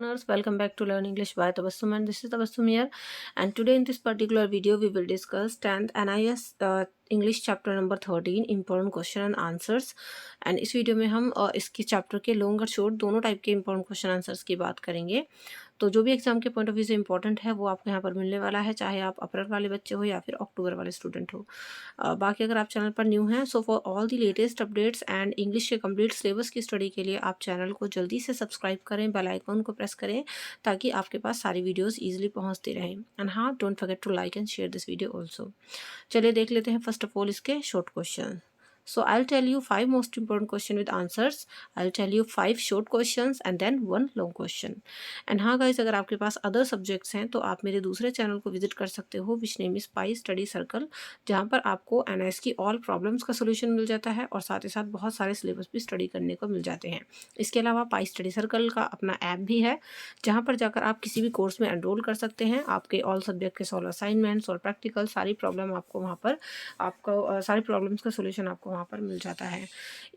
Learners, welcome back to Learn English by Tabassum, and this is Tabassum here. And today in this particular video we will discuss 10th NIS English chapter number 13 important question and answers. And इस video में हम इसके chapter के long और short दोनों type के important question answers की बात करेंगे. तो जो भी एग्जाम के पॉइंट ऑफ व्यू से इंपॉर्टेंट है वो आपको यहाँ पर मिलने वाला है, चाहे आप अप्रैल वाले बच्चे हो या फिर अक्टूबर वाले स्टूडेंट हो. बाकी अगर आप चैनल पर न्यू हैं, so for all the latest updates and English के कंप्लीट सिलेबस की स्टडी के लिए आप चैनल को जल्दी से सब्सक्राइब करें, बेल आइकॉन को प्रेस करें ताकि आपके पास सारी वीडियोस इजीली पहुंचती रहें. एंड हाँ, don't forget to like and share this video also. चलिए देख लेते हैं फर्स्ट ऑफ ऑल इसके short question. So I'll tell you 5 most important question with answers. I'll tell you 5 short questions and then 1 long question. And हाँ guys, अगर आपके पास other subjects हैं तो आप मेरे दूसरे चैनल को विजिट कर सकते हो, which name is pi study circle, जहाँ पर आपको एनआईएस की ऑल प्रॉब्लम्स का सोल्यूशन मिल जाता है और साथ ही साथ बहुत सारे सिलेबस भी स्टडी करने को मिल जाते हैं. इसके अलावा पाई स्टडी सर्कल का अपना ऐप भी है, जहाँ पर जाकर आप किसी भी कोर्स में एनरोल कर सकते हैं. आपके ऑल सब्जेक्ट के सॉल्व असाइनमेंट्स और प्रैक्टिकल सारी प्रॉब्लम आपको वहाँ पर सारी प्रॉब्लम्स का सोल्यूशन आपको वहाँ पर मिल जाता है.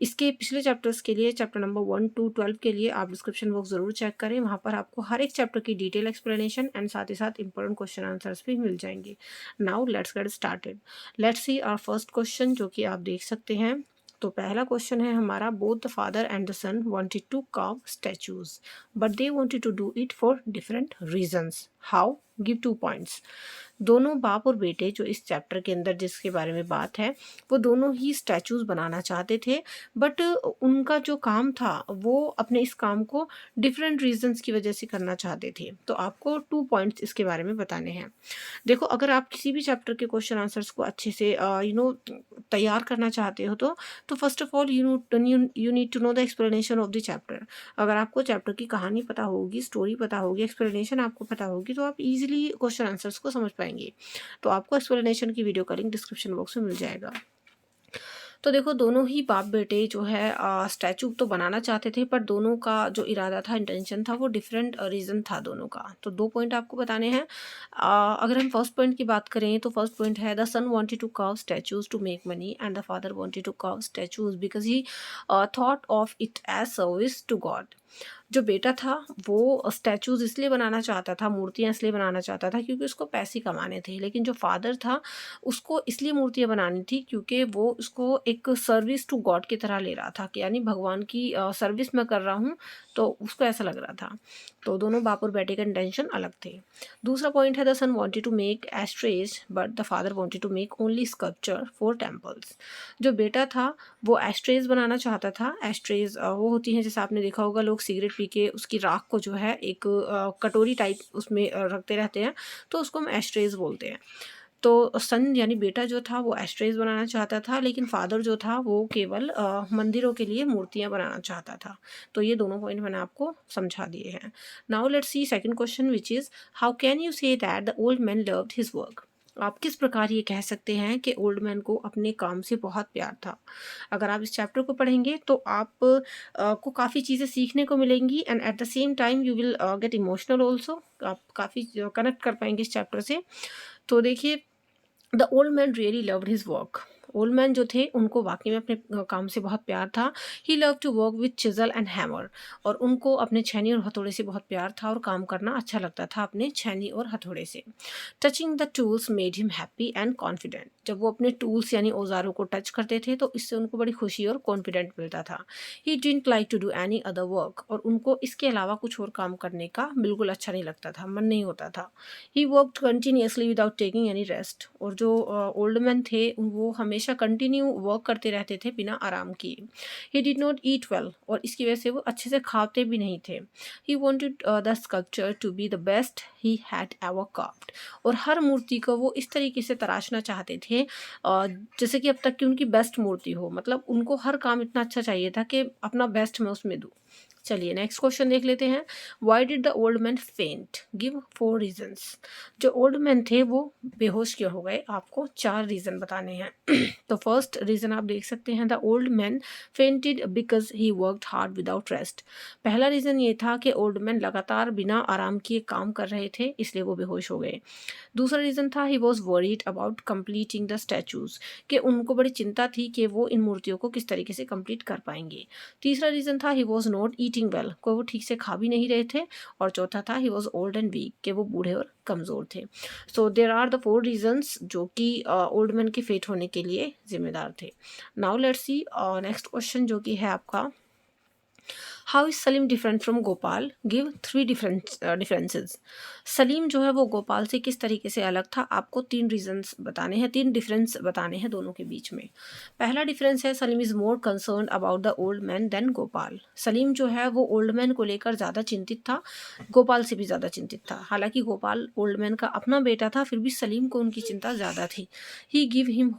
इसके पिछले चैप्टर्स के लिए, चैप्टर नंबर 1 to 12 के लिए आप डिस्क्रिप्शन बॉक्स ज़रूर चेक करें. वहाँ पर आपको हर एक चैप्टर की डिटेल एक्सप्लेनेशन एंड साथ ही साथ इंपॉर्टेंट क्वेश्चन आंसर्स भी मिल जाएंगे. Now let's get started. Let's see our first question, जो कि आप देख सकते हैं. तो पहला क्वेश्चन है हमारा, both the father and the son wanted to carve statues but they wanted to do it for different reasons. How? Give 2 points. दोनों बाप और बेटे, जो इस चैप्टर के अंदर जिसके बारे में बात है, वो दोनों ही स्टैचूज बनाना चाहते थे, बट उनका जो काम था वो अपने इस काम को डिफरेंट रीजंस की वजह से करना चाहते थे. तो आपको 2 पॉइंट्स इसके बारे में बताने हैं. देखो, अगर आप किसी भी चैप्टर के क्वेश्चन आंसर्स को अच्छे से तैयार करना चाहते हो तो first of all you need to know the explanation of the chapter. अगर आपको चैप्टर की कहानी पता होगी, स्टोरी पता होगी, एक्सप्लेनेशन आपको पता होगी, तो आप इजीली क्वेश्चन आंसर्स को समझ पाएंगे. तो आपको एक्सप्लेनेशन की वीडियो का लिंक डिस्क्रिप्शन बॉक्स में मिल जाएगा. तो देखो, दोनों ही बाप बेटे जो है स्टैचू तो बनाना चाहते थे, पर दोनों का जो इरादा था, इंटेंशन था, वो डिफरेंट रीज़न था दोनों का. तो 2 पॉइंट आपको बताने हैं. अगर हम फर्स्ट पॉइंट की बात करें तो फर्स्ट पॉइंट है, the son wanted to carve statues to make money and the father wanted to carve statues because he thought of it as service to god. जो बेटा था वो स्टैचूज इसलिए बनाना चाहता था, मूर्तियाँ इसलिए बनाना चाहता था क्योंकि उसको पैसे कमाने थे. लेकिन जो फादर था, उसको इसलिए मूर्तियाँ बनानी थी क्योंकि वो उसको एक सर्विस टू गॉड की तरह ले रहा था, कि यानी भगवान की सर्विस मैं कर रहा हूँ, तो उसको ऐसा लग रहा था. तो दोनों बाप और बेटे का इंटेंशन अलग थे. दूसरा पॉइंट है, the son wanted to make ashtrays but the father wanted to make only sculpture for temples. जो बेटा था वो एस्ट्रेज बनाना चाहता था. एस्ट्रेज वो होती हैं, जैसे आपने देखा होगा, लोग सिगरेट पी के उसकी राख को जो है एक कटोरी टाइप उसमें रखते रहते हैं, तो उसको हम एस्ट्रेज बोलते हैं. तो सन यानी बेटा जो था वो एस्ट्रेज बनाना चाहता था, लेकिन फादर जो था वो केवल मंदिरों के लिए मूर्तियाँ बनाना चाहता था. तो ये दोनों पॉइंट मैंने आपको समझा दिए हैं. Now let's C second question, which is, how can you say that the old man loved his work. आप किस प्रकार ये कह सकते हैं कि ओल्ड मैन को अपने काम से बहुत प्यार था. अगर आप इस चैप्टर को पढ़ेंगे तो आप को काफ़ी चीज़ें सीखने को मिलेंगी and at the same time you will get emotional also. आप काफ़ी कनेक्ट कर पाएंगे इस चैप्टर से. तो देखिए, the old man really loved his work. Old man जो थे उनको वाकई में अपने काम से बहुत प्यार था. He love to work with chisel and hammer. और उनको अपने छेनी और हथौड़े से बहुत प्यार था और काम करना अच्छा लगता था अपने छेनी और हथौड़े से. Touching the tools made him happy and confident. जब वो अपने टूल्स यानी औजारों को टच करते थे तो इससे उनको बड़ी खुशी और कॉन्फिडेंट मिलता था. He didn't like to do any other work. और उनको इसके अलावा कुछ और काम करने का बिल्कुल अच्छा नहीं लगता था, मन नहीं होता था. He worked continuously without taking any rest. और जो ओल्ड मैन थे वो हमेशा कंटिन्यू वर्क करते रहते थे बिना आराम किए. He did not eat well. और इसकी वजह से वो अच्छे से खाते भी नहीं थे. He wanted the sculpture to be the best he had ever carved. और हर मूर्ति को वो इस तरीके से तराशना चाहते थे जैसे कि अब तक की उनकी बेस्ट मूर्ति हो. मतलब उनको हर काम इतना अच्छा चाहिए था कि अपना बेस्ट मैं उसमें दूँ. चलिए नेक्स्ट क्वेश्चन देख लेते हैं. Why did the old man faint. Give 4 reasons. जो ओल्ड मैन थे वो बेहोश क्यों हो गए, आपको 4 रीज़न बताने हैं. तो फर्स्ट रीज़न आप देख सकते हैं, the old man fainted because he worked hard without rest. पहला रीज़न ये था कि ओल्ड मैन लगातार बिना आराम किए काम कर रहे थे, इसलिए वो बेहोश हो गए. दूसरा रीज़न था, he was worried about completing the statues. कि उनको बड़ी चिंता थी कि वो इन मूर्तियों को किस तरीके से कंप्लीट कर पाएंगे. तीसरा रीज़न था, he was not eating eating well, को वो ठीक से खा भी नहीं रहे थे, और चौथा था he was old and weak, कि वो बूढ़े और कमज़ोर थे। So there are the 4 reasons जो कि ओल्ड मैन के फेट होने के लिए जिम्मेदार थे। Now let's see next question जो कि है आपका, how is Salim different from Gopal, give 3 differences. Salim जो है वो गोपाल से किस तरीके से अलग था, आपको 3 रीजंस बताने हैं, 3 डिफरेंस बताने हैं दोनों के बीच में। पहला डिफरेंस है Salim is more concern about the old man than Gopal. Salim जो है वो ओल्ड मैन को लेकर ज़्यादा चिंतित था, गोपाल से भी ज़्यादा चिंतित था। हालांकि गोपाल ओल्ड मैन का अपना बेटा था, फिर भी सलीम को उनकी चिंता ज़्यादा थी। He gave him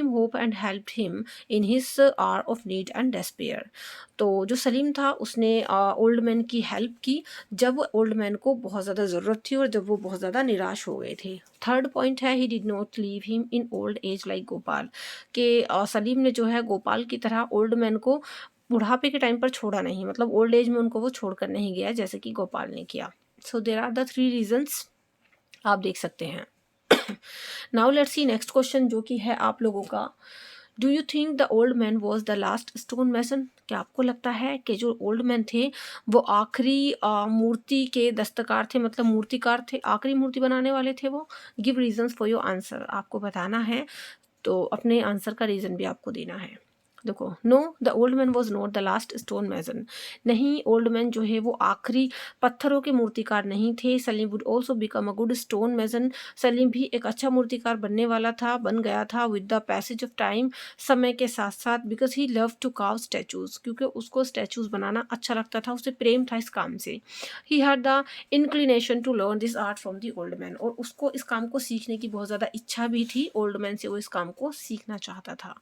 hope and helped him in his hour of need and despair. तो जो सलीम था उसने ओल्ड मैन की हेल्प की जब ओल्ड मैन को बहुत ज़्यादा ज़रूरत थी और जब वो बहुत ज़्यादा निराश हो गए थे। थर्ड पॉइंट है he did not leave him in old age like Gopal, के सलीम ने जो है गोपाल की तरह ओल्ड मैन को बुढ़ापे के टाइम पर छोड़ा नहीं, मतलब ओल्ड एज में उनको वो छोड़कर नहीं गया जैसे कि गोपाल ने किया। So there are the 3 reasons, आप देख सकते हैं। Now let's see next question जो कि है आप लोगों का, do you think the old man was the last stone mason. क्या आपको लगता है कि जो ओल्ड मैन थे वो आखिरी मूर्ति के दस्तकार थे, मतलब मूर्तिकार थे, आखिरी मूर्ति बनाने वाले थे वो। Give reasons for your answer, आपको बताना है, तो अपने आंसर का रीज़न भी आपको देना है। देखो, no the old man was not the last stone mason, नहीं ओल्ड मैन जो है वो आखिरी पत्थरों के मूर्तिकार नहीं थे। Salim would also become a good stone mason, Salim भी एक अच्छा मूर्तिकार बनने वाला था, बन गया था with the passage of time, समय के साथ साथ, because he love to carve statues, क्योंकि उसको स्टैचूज बनाना अच्छा लगता था, उसे प्रेम था इस काम से। He had the inclination to learn this art from the old man, और उसको इस काम को सीखने की बहुत ज़्यादा इच्छा भी थी, ओल्ड मैन से वो इस काम को सीखना चाहता था।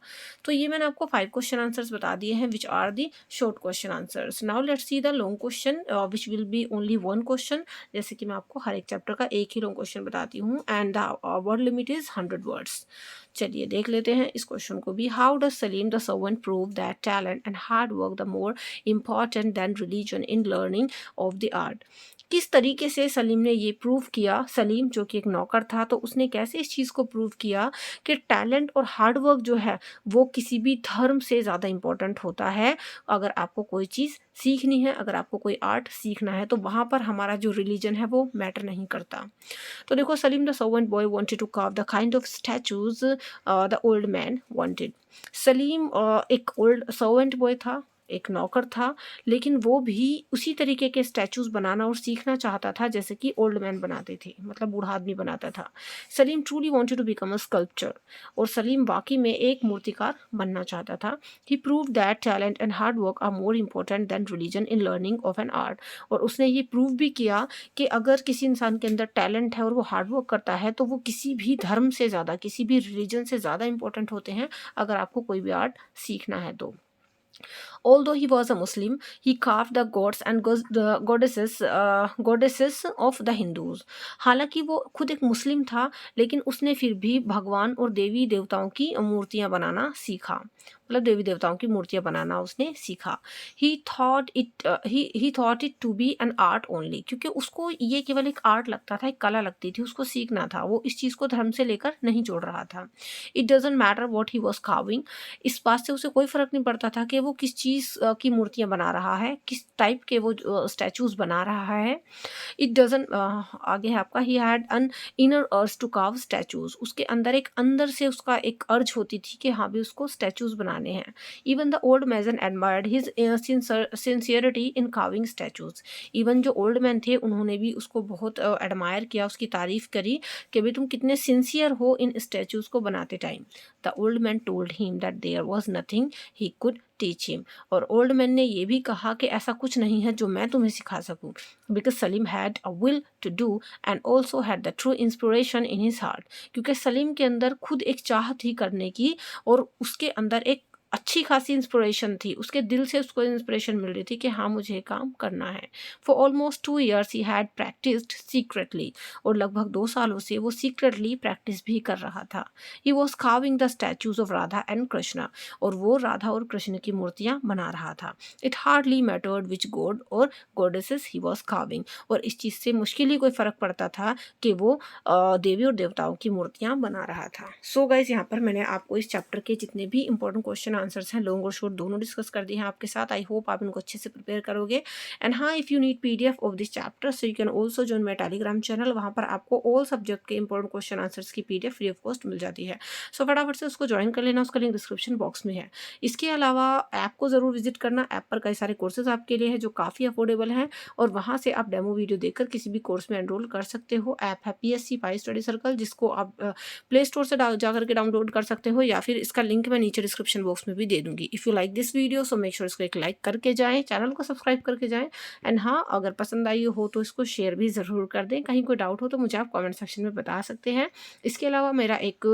तो ये मैंने आपको 5 क्वेश्चन आंसर्स बता दिए हैं which are the short question answers. Now let's see the long question which will be only 1 question, जैसे कि मैं आपको हर एक चैप्टर का एक ही लॉन्ग क्वेश्चन बताती हूँ, and the word limit is 100 words. चलिए देख लेते हैं इस क्वेश्चन को भी। How does Salim the servant prove that talent and hard work the more important than religion in learning of the art. किस तरीके से सलीम ने ये प्रूव किया, सलीम जो कि एक नौकर था तो उसने कैसे इस चीज़ को प्रूव किया कि टैलेंट और हार्ड वर्क जो है वो किसी भी धर्म से ज़्यादा इम्पोर्टेंट होता है। अगर आपको कोई चीज़ सीखनी है, अगर आपको कोई आर्ट सीखना है, तो वहाँ पर हमारा जो रिलीजन है वो मैटर नहीं करता। तो देखो, Salim the servant boy wanted to carve the kind of statues the old man wanted. Salim एक ओल्ड सर्वेंट बॉय था, एक नौकर था, लेकिन वो भी उसी तरीके के स्टैचूज बनाना और सीखना चाहता था जैसे कि ओल्ड मैन बनाते थे, मतलब बूढ़ा आदमी बनाता था। Salim truly wanted to become a sculpture, और सलीम वाकई में एक मूर्तिकार बनना चाहता था। He prove that talent and hard work are more important than religion in learning of an art, और उसने ये प्रूव भी किया कि अगर किसी इंसान के अंदर टैलेंट है और वो हार्ड वर्क करता है तो वो किसी भी धर्म से ज़्यादा, किसी भी रिलीजन से ज़्यादा इंपॉर्टेंट होते हैं अगर आपको कोई भी आर्ट सीखना है तो। Although he was a Muslim, he carved the gods and goddesses of the Hindus. हालांकि वो खुद एक मुस्लिम था, लेकिन उसने फिर भी भगवान और देवी देवताओं की मूर्तियां बनाना सीखा, मतलब देवी देवताओं की मूर्तियां बनाना उसने सीखा। He thought it to be an art only, क्योंकि उसको ये केवल एक आर्ट लगता था, एक कला लगती थी, उसको सीखना था, वो इस चीज़ को धर्म से लेकर नहीं जोड़ रहा था। It doesn't matter what he was carving, इस बात से उसे कोई फ़र्क नहीं पड़ता था कि वो किस चीज़ की मूर्तियाँ बना रहा है, किस टाइप के वो स्टैचूज़ बना रहा है। इट डज़न्ट आगे है आपका, he had an inner urge to carve statues, उसके अंदर एक अंदर से उसका एक अर्ज होती थी कि हाँ भी उसको स्टैचूज़ बनाने हैं। Even the old man admired his sincerity in carving statues, even जो ओल्ड मैन थे उन्होंने भी उसको बहुत एडमायर किया, उसकी तारीफ़ करी कि भाई तुम कितने सिंसियर हो इन स्टैचूज़ को बनाते time. The old man told him that there was nothing he could teach him, और ओल्ड मैन ने ये भी कहा कि ऐसा कुछ नहीं है जो मैं तुम्हें सिखा सकूं, because Salim had a will to do and also had the true inspiration in his heart, क्योंकि सलीम के अंदर खुद एक चाह थी करने की और उसके अंदर एक अच्छी खासी इंस्पिरेशन थी, उसके दिल से उसको इंस्पिरेशन मिल रही थी कि हाँ मुझे काम करना है। For almost 2 years he had practised secretly, और लगभग 2 सालों से वो सीक्रेटली प्रैक्टिस भी कर रहा था। He was carving the statues of Radha and Krishna, और वो राधा और कृष्ण की मूर्तियाँ बना रहा था। It hardly mattered which God और गॉडेसेस ही वॉज कार्विंग, और इस चीज़ से मुश्किल ही कोई फ़र्क पड़ता था कि वो देवी और देवताओं की मूर्तियाँ बना रहा था। सो गाइस, यहाँ पर मैंने आपको इस चैप्टर के जितने भी इंपॉर्टेंट क्वेश्चन आंसर्स हैं लॉन्ग और शॉर्ट दोनों डिस्कस कर दिए हैं आपके साथ। आई होप आप इनको अच्छे से प्रिपेयर करोगे। एंड हाँ, if you need PDF of this chapter so you can also join my Telegram channel. वहाँ पर आपको ऑल सब्जेक्ट के इंपॉर्टेंट क्वेश्चन आंसर्स की PDF फ्री ऑफ कॉस्ट मिल जाती है। सो फटाफट से उसको ज्वाइन कर लेना, उसका लिंक डिस्क्रिप्शन बॉक्स में है। इसके अलावा ऐप को ज़रूर विजिट करना, ऐप पर कई सारे कोर्सेज आपके लिए हैं जो काफ़ी अफोर्डेबल हैं और वहाँ से आप डेमो वीडियो देखकर किसी भी कोर्स में एनरोल कर सकते हो। ऐप है PSC पाई स्टडी सर्कल, जिसको आप प्ले स्टोर से जाकर के डाउनलोड कर सकते हो या फिर इसका लिंक मैं नीचे डिस्क्रिप्शन बॉक्स में भी दे दूंगी। If you like this video so make sure इसको एक लाइक करके जाएं, चैनल को सब्सक्राइब करके जाएं। एंड हाँ, अगर पसंद आई हो तो इसको शेयर भी ज़रूर कर दें। कहीं कोई डाउट हो तो मुझे आप कमेंट सेक्शन में बता सकते हैं। इसके अलावा मेरा एक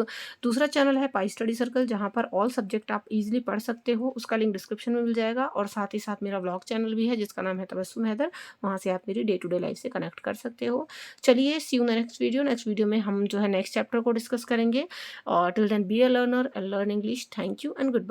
दूसरा चैनल है पाई स्टडी सर्कल, जहाँ पर ऑल सब्जेक्ट आप इजीली पढ़ सकते हो, उसका लिंक डिस्क्रिप्शन में मिल जाएगा। और साथ ही साथ मेरा ब्लॉग चैनल भी है जिसका नाम है तबस्सुम हैदर, वहाँ से आप मेरी डे टू डे लाइफ से कनेक्ट कर सकते हो। चलिए, see you in the next video में हम जो है नेक्स्ट चैप्टर को डिस्कस करेंगे। और till then be a learner and learn English. Thank you and good bye.